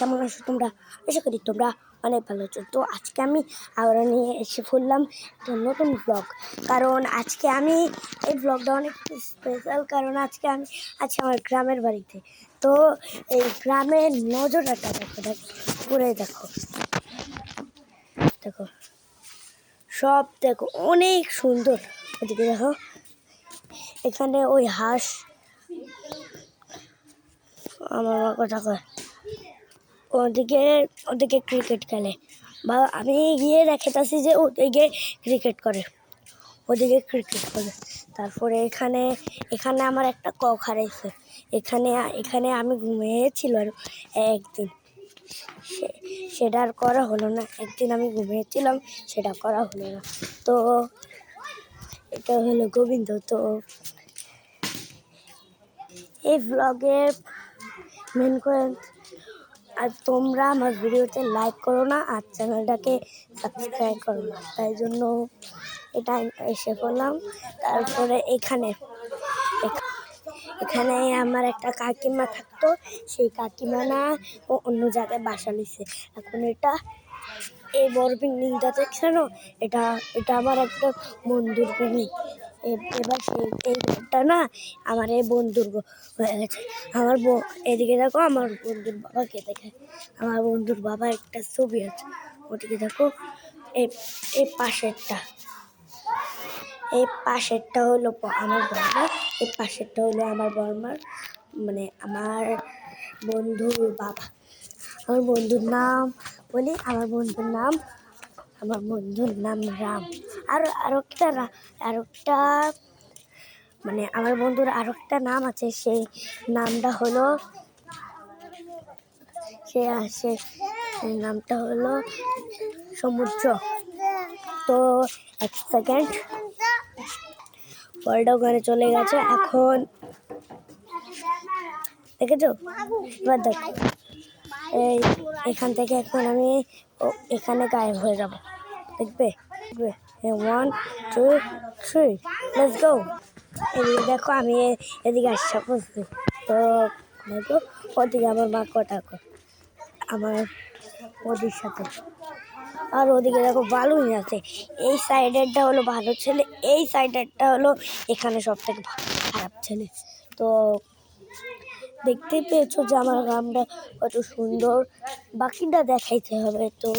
কেমন আছো তোমরা? আশা করি তোমরা অনেক ভালো আছো। তো আজকে আমি আবার নিয়ে এসে পড়লাম একটা নতুন ব্লগ। কারণ আজকে আমি এই ব্লগটা অনেক স্পেশাল, কারণ আজকে আমি আছি আমার গ্রামের বাড়িতে। তো এই গ্রামের নজরটা দেখো, ঘুরে দেখো, দেখো সব দেখো, অনেক সুন্দর। ওদিকে দেখো, এখানে ওই হাঁস, আমার মা কথা কয়, ওদিকে ক্রিকেট খেলে, বা আমি গিয়ে দেখেছি যে ওদিকে ক্রিকেট করে, তারপরে এখানে আমার একটা কক হারাইছে। এখানে আমি ঘুমিয়েছিলাম একদিন, সেটা আর করা হলো না। একদিন আমি ঘুমিয়েছিলাম, সেটা করা হলো না। তো এটা হলো গোবিন্দ। তো এই ব্লগের মেন করে, আর তোমরা আমার ভিডিওতে লাইক করো না আর চ্যানেলটাকে সাবস্ক্রাইব করো না, তাই জন্য এটা এসে পড়লাম। তারপরে এখানে আমার একটা কাকিমা থাকতো, সেই কাকিমা না ও অন্য জায়গায় বাসা নিছে। এখন এই বড় বিল্ডিংটা দেখছে না, এটা আমার একটা বন্ধুর বিল্ডিং। এবার এই ঘরটা না আমার এই বন্ধুর হয়ে গেছে। এদিকে দেখো, আমার বন্ধুর বাবাকে দেখে, আমার বন্ধুর বাবা একটা ছবি আছে। ওদিকে দেখো, এই পাশেরটা হলো আমার বর্মা, এই পাশেরটা হলো আমার বর্মার, মানে আমার বন্ধুর বাবা। আমার বন্ধুর নাম বলি, আমার বন্ধুর নাম রাম। আরেকটা মানে আমার বন্ধুর আরেকটা নাম আছে, সেই নামটা হলো সেই নামটা হলো সমুদ্র। তো এক সেকেন্ড, বলটা ওখানে চলে গেছে। এখন দেখেছো, এবার দেখো, এখান থেকে এখন আমি এখানে গায়েব হয়ে যাব, দেখবে। 1 2 3 লেটস গো। এদিকে দেখো, আমি এদিকে আসা বলছি। তো দেখো, ওদিকে আমার মা কথা কয় আমার ওদির সাথে, আর ওদিকে দেখো বালুই আছে। এই সাইডেরটা হলো ভালো ছেলে, এই সাইডেরটা হলো এখানে সব থেকে খারাপ ছেলে। তো দেখতেই পেয়েছো যে আমার গ্রামটা কত সুন্দর, বাকিটা দেখাইতে হবে। তো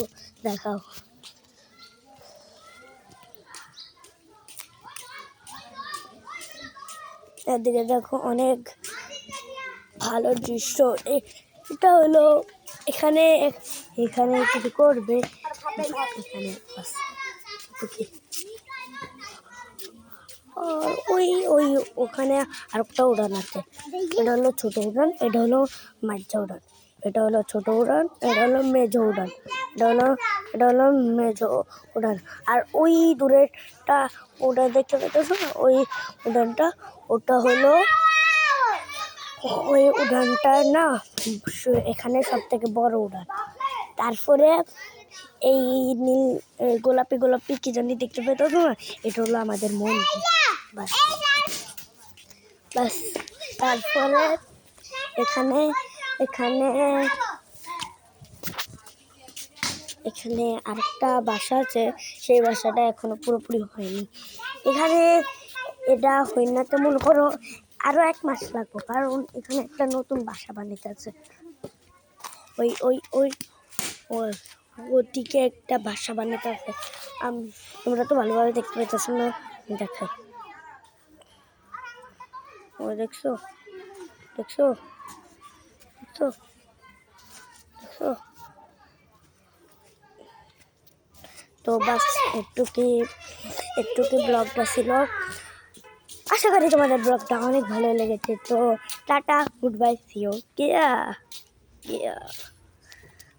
দেখাও, এদিকে দেখো অনেক ভালো দৃশ্য। এটা হলো এখানে কিছু করবে, এখানে ওখানে আরেকটা উড়ান আছে। এটা হলো ছোট উড়ান, এটা হলো মাঝা উড়ান, এটা হলো ছোট উড়ান, এটা হলো মেজো উড়ান, এটা হলো মেজো উড়ান। আর ওই দূরেরটা ওটা দেখতে পেতেছ না, ওই উড়ানটা, ওই উড়ানটা না এখানে সব থেকে বড় উড়ান। তারপরে এই নীল গোলাপি কি জানি দেখতে পেতো না, এটা হলো আমাদের মন্দির। বাস তারপরে এখানে আরেকটা বাসা আছে, সেই বাসাটা এখনো পুরোপুরি হয়নি। এটা হইনাতে মনে করো আরো 1 মাস লাগবে, কারণ এখানে একটা নতুন বাসা বানাইতে আছে। ওদিকে একটা বাসা বানাতে আছে। তোমরা তো ভালোভাবে দেখতে পাইতেছ না, দেখো, ও দেখছো, তো বাস একটু কি ব্লগটা ছিল। আশা করি তোমাদের ব্লগটা অনেক ভালো লেগেছে। তো tata, good bye, see you.